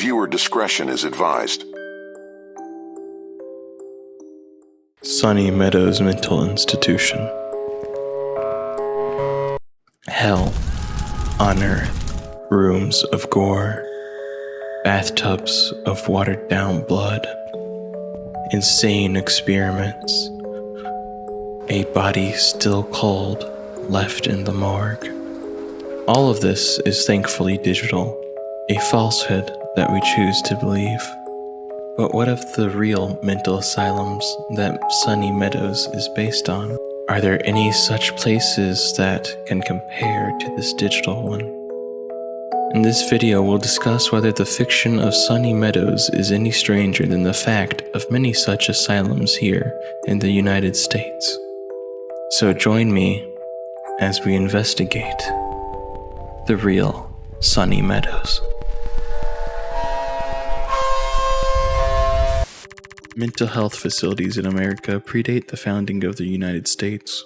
Viewer discretion is advised. Sunny Meadows Mental Institution. Hell on earth, rooms of gore, bathtubs of watered down blood, insane experiments, a body still cold left in the morgue. All of this is thankfully digital, a falsehood that we choose to believe. But what of the real mental asylums that Sunny Meadows is based on? Are there any such places that can compare to this digital one? In this video, we'll discuss whether the fiction of Sunny Meadows is any stranger than the fact of many such asylums here in the United States. So join me as we investigate the real Sunny Meadows. Mental health facilities in America predate the founding of the United States.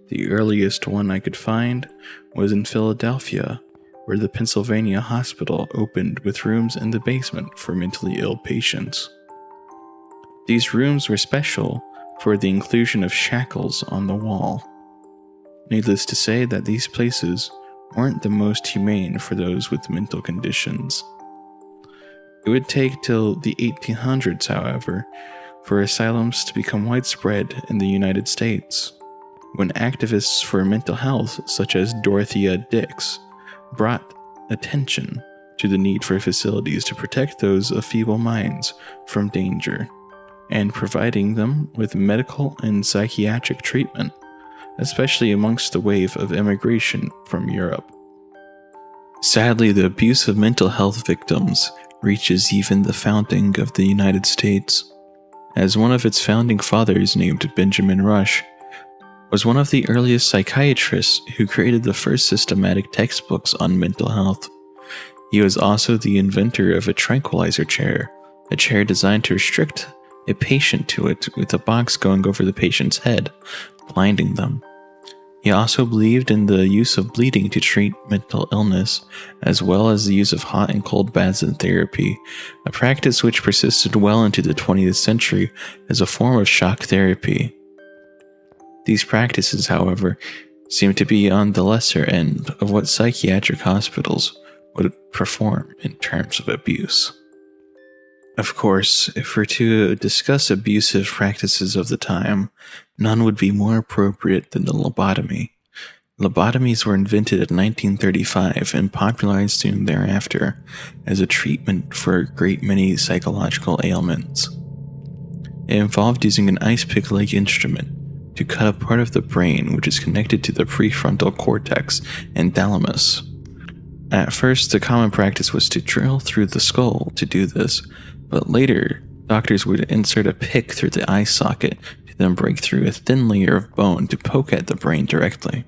The earliest one I could find was in Philadelphia, where the Pennsylvania Hospital opened with rooms in the basement for mentally ill patients. These rooms were special for the inclusion of shackles on the wall. Needless to say that these places weren't the most humane for those with mental conditions. It would take till the 1800s, however, for asylums to become widespread in the United States, when activists for mental health such as Dorothea Dix brought attention to the need for facilities to protect those of feeble minds from danger, and providing them with medical and psychiatric treatment, especially amongst the wave of immigration from Europe. Sadly, the abuse of mental health victims reaches even the founding of the United States, as one of its founding fathers, named Benjamin Rush, was one of the earliest psychiatrists who created the first systematic textbooks on mental health. He was also the inventor of a tranquilizer chair, a chair designed to restrict a patient to it with a box going over the patient's head, blinding them. He also believed in the use of bleeding to treat mental illness, as well as the use of hot and cold baths in therapy, a practice which persisted well into the 20th century as a form of shock therapy. These practices, however, seem to be on the lesser end of what psychiatric hospitals would perform in terms of abuse. Of course, if we're to discuss abusive practices of the time, none would be more appropriate than the lobotomy. Lobotomies were invented in 1935 and popularized soon thereafter as a treatment for a great many psychological ailments. It involved using an ice pick-like instrument to cut a part of the brain which is connected to the prefrontal cortex and thalamus. At first, the common practice was to drill through the skull to do this, but later, doctors would insert a pick through the eye socket to then break through a thin layer of bone to poke at the brain directly.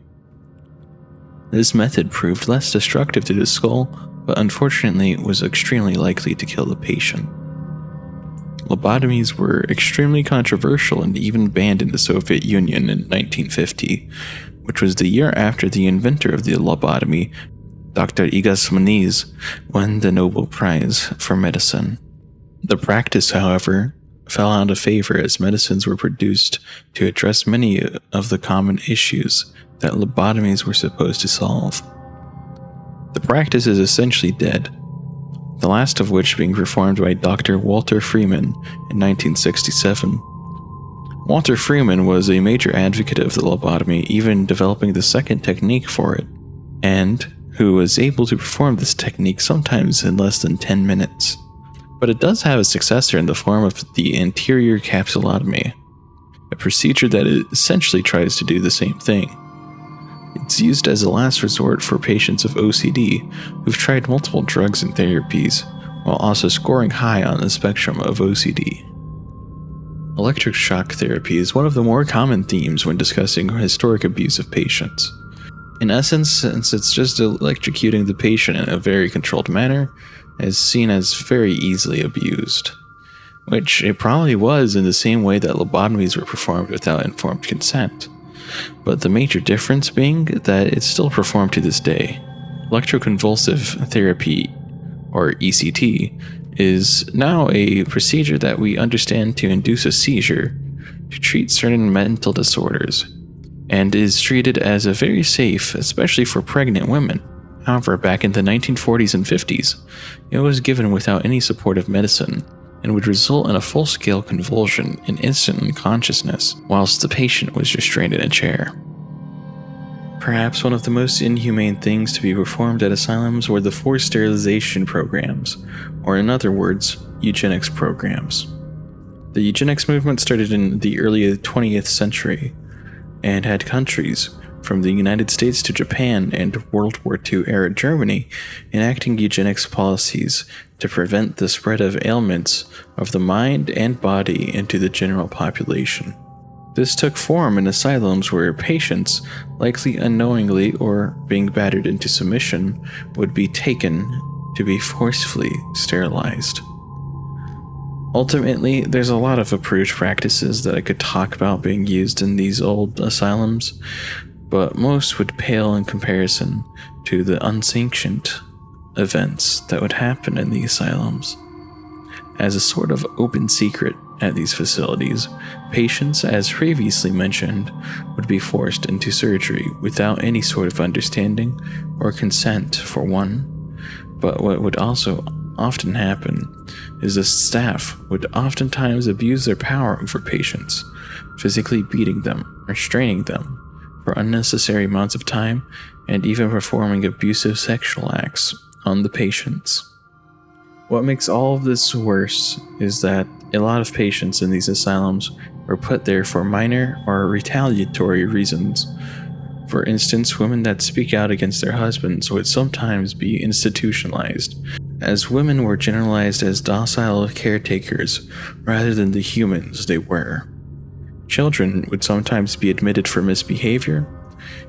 This method proved less destructive to the skull, but unfortunately was extremely likely to kill the patient. Lobotomies were extremely controversial and even banned in the Soviet Union in 1950, which was the year after the inventor of the lobotomy, Dr. Igor Smoneez, won the Nobel Prize for Medicine. The practice, however, fell out of favor as medicines were produced to address many of the common issues that lobotomies were supposed to solve. The practice is essentially dead, the last of which being performed by Dr. Walter Freeman in 1967. Walter Freeman was a major advocate of the lobotomy, even developing the second technique for it, and who was able to perform this technique sometimes in less than 10 minutes. But it does have a successor in the form of the anterior capsulotomy, a procedure that essentially tries to do the same thing. It's used as a last resort for patients of OCD who've tried multiple drugs and therapies, while also scoring high on the spectrum of OCD. Electric shock therapy is one of the more common themes when discussing historic abuse of patients. In essence, since it's just electrocuting the patient in a very controlled manner, is seen as very easily abused, which it probably was in the same way that lobotomies were performed without informed consent, but the major difference being that it's still performed to this day. Electroconvulsive therapy or ECT, is now a procedure that we understand to induce a seizure to treat certain mental disorders, and is treated as a very safe, especially for pregnant women. However, back in the 1940s and 50s, it was given without any supportive medicine and would result in a full-scale convulsion and instant unconsciousness whilst the patient was restrained in a chair. Perhaps one of the most inhumane things to be performed at asylums were the forced sterilization programs, or in other words, eugenics programs. The eugenics movement started in the early 20th century and had countries from the United States to Japan and World War II era Germany enacting eugenics policies to prevent the spread of ailments of the mind and body into the general population. This took form in asylums where patients, likely unknowingly or being battered into submission, would be taken to be forcefully sterilized. Ultimately, there's a lot of approved practices that I could talk about being used in these old asylums, but most would pale in comparison to the unsanctioned events that would happen in the asylums. As a sort of open secret at these facilities, patients, as previously mentioned, would be forced into surgery without any sort of understanding or consent for one. But what would also often happen is the staff would oftentimes abuse their power over patients, physically beating them or straining them for unnecessary amounts of time, and even performing abusive sexual acts on the patients. What makes all of this worse is that a lot of patients in these asylums were put there for minor or retaliatory reasons. For instance, women that speak out against their husbands would sometimes be institutionalized, as women were generalized as docile caretakers rather than the humans they were. Children would sometimes be admitted for misbehavior,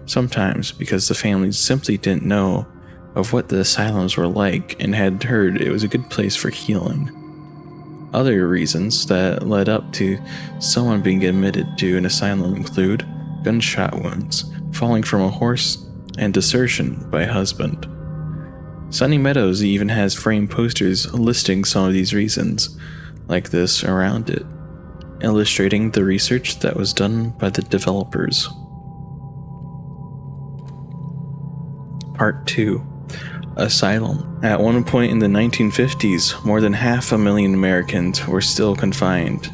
sometimes because the families simply didn't know of what the asylums were like and had heard it was a good place for healing. Other reasons that led up to someone being admitted to an asylum include gunshot wounds, falling from a horse, and desertion by husband. Sunny Meadows even has framed posters listing some of these reasons, like this around it, illustrating the research that was done by the developers. Part 2. Asylum. At one point in the 1950s, more than 500,000 Americans were still confined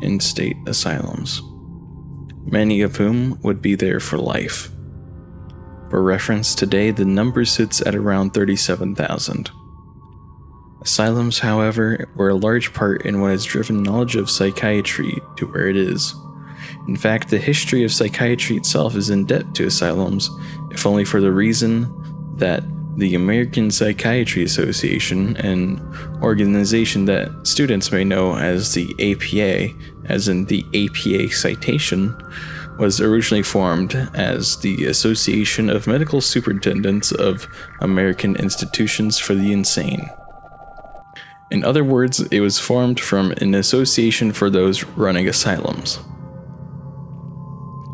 in state asylums, many of whom would be there for life. For reference, today the number sits at around 37,000. Asylums, however, were a large part in what has driven knowledge of psychiatry to where it is. In fact, the history of psychiatry itself is in debt to asylums, if only for the reason that the American Psychiatry Association, an organization that students may know as the APA, as in the APA citation, was originally formed as the Association of Medical Superintendents of American Institutions for the Insane. In other words, it was formed from an association for those running asylums.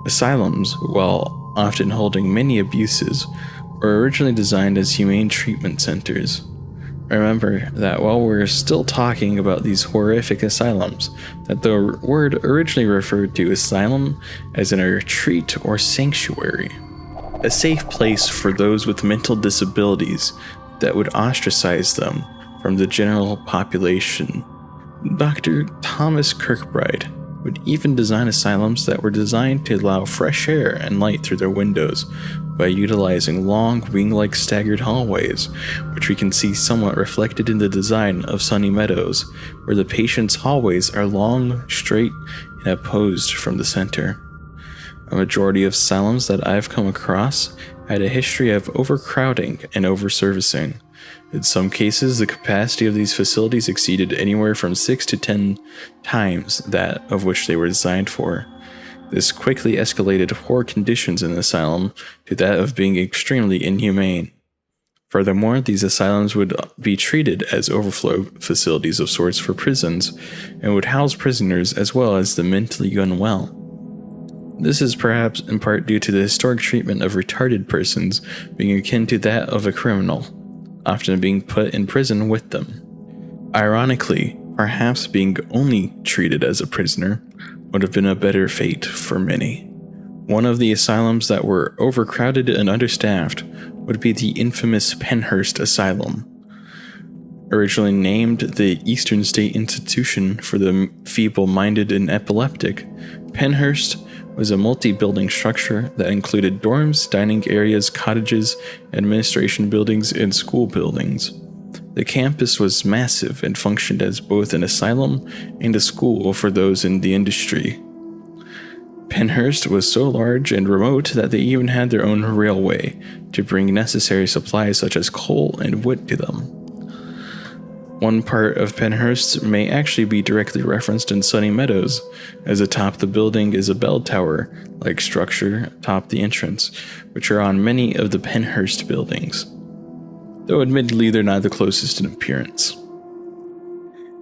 Asylums, while often holding many abuses, were originally designed as humane treatment centers. Remember that while we're still talking about these horrific asylums, that the word originally referred to asylum as in a retreat or sanctuary, a safe place for those with mental disabilities that would ostracize them from the general population. Dr. Thomas Kirkbride would even design asylums that were designed to allow fresh air and light through their windows by utilizing long wing-like staggered hallways, which we can see somewhat reflected in the design of Sunny Meadows, where the patients' hallways are long, straight, and opposed from the center. A majority of asylums that I've come across had a history of overcrowding and overservicing. In some cases, the capacity of these facilities exceeded anywhere from 6 to 10 times that of which they were designed for. This quickly escalated poor conditions in the asylum to that of being extremely inhumane. Furthermore, these asylums would be treated as overflow facilities of sorts for prisons, and would house prisoners as well as the mentally unwell. This is perhaps in part due to the historic treatment of retarded persons being akin to that of a criminal, often being put in prison with them. Ironically, perhaps being only treated as a prisoner would have been a better fate for many. One of the asylums that were overcrowded and understaffed would be the infamous Pennhurst Asylum. Originally named the Eastern State Institution for the Feeble-Minded and Epileptic, Pennhurst was a multi-building structure that included dorms, dining areas, cottages, administration buildings, and school buildings. The campus was massive and functioned as both an asylum and a school for those in the industry. Pennhurst was so large and remote that they even had their own railway to bring necessary supplies such as coal and wood to them. One part of Pennhurst may actually be directly referenced in Sunny Meadows, as atop the building is a bell tower-like structure atop the entrance, which are on many of the Pennhurst buildings, though admittedly they're not the closest in appearance.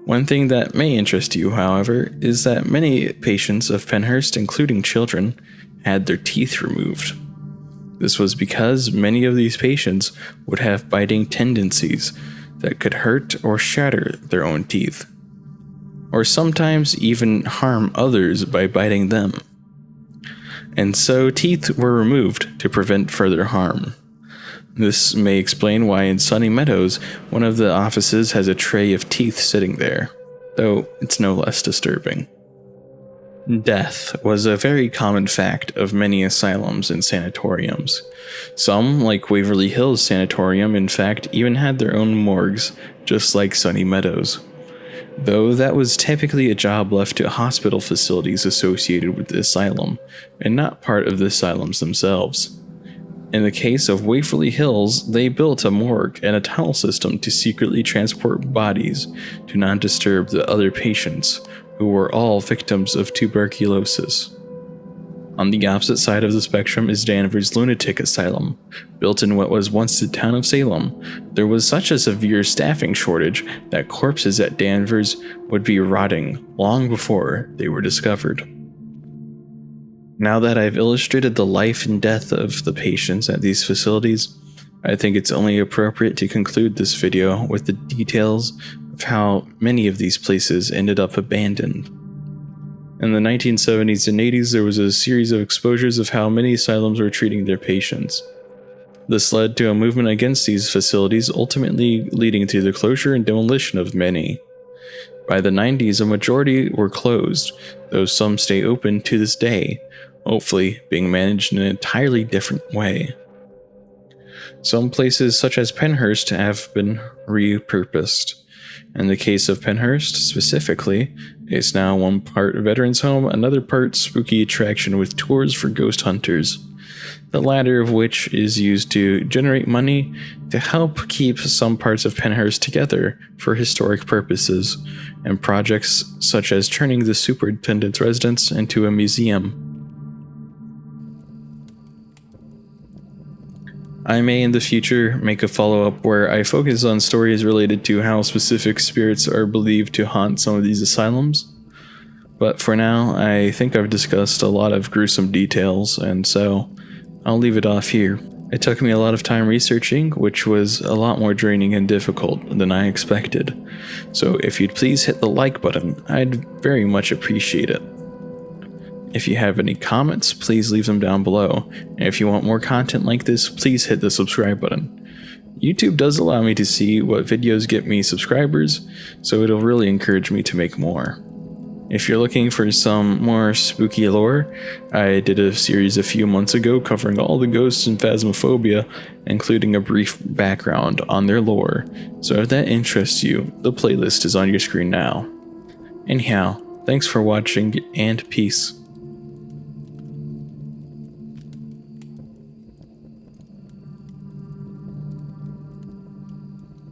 One thing that may interest you, however, is that many patients of Pennhurst, including children, had their teeth removed. This was because many of these patients would have biting tendencies that could hurt or shatter their own teeth, or sometimes even harm others by biting them. And so teeth were removed to prevent further harm. This may explain why in Sunny Meadows, one of the offices has a tray of teeth sitting there, though it's no less disturbing. Death was a very common fact of many asylums and sanatoriums. Some, like Waverly Hills Sanatorium, in fact, even had their own morgues, just like Sunny Meadows, though that was typically a job left to hospital facilities associated with the asylum, and not part of the asylums themselves. In the case of Waverly Hills, they built a morgue and a tunnel system to secretly transport bodies to not disturb the other patients, who were all victims of tuberculosis. On the opposite side of the spectrum is Danvers Lunatic Asylum. Built in what was once the town of Salem, there was such a severe staffing shortage that corpses at Danvers would be rotting long before they were discovered. Now that I've illustrated the life and death of the patients at these facilities, I think it's only appropriate to conclude this video with the details of how many of these places ended up abandoned. In the 1970s and 80s, there was a series of exposures of how many asylums were treating their patients. This led to a movement against these facilities, ultimately leading to the closure and demolition of many. By the 90s, a majority were closed, though some stay open to this day, hopefully being managed in an entirely different way. Some places, such as Pennhurst, have been repurposed. In the case of Pennhurst, specifically, it's now one part veterans home, another part spooky attraction with tours for ghost hunters, the latter of which is used to generate money to help keep some parts of Pennhurst together for historic purposes, and projects such as turning the superintendent's residence into a museum. I may in the future make a follow-up where I focus on stories related to how specific spirits are believed to haunt some of these asylums. But for now, I think I've discussed a lot of gruesome details, and so I'll leave it off here. It took me a lot of time researching, which was a lot more draining and difficult than I expected. So if you'd please hit the like button, I'd very much appreciate it. If you have any comments, please leave them down below. And if you want more content like this, please hit the subscribe button. YouTube does allow me to see what videos get me subscribers, so it'll really encourage me to make more. If you're looking for some more spooky lore, I did a series a few months ago covering all the ghosts in Phasmophobia, including a brief background on their lore. So if that interests you, the playlist is on your screen now. Anyhow, thanks for watching and peace.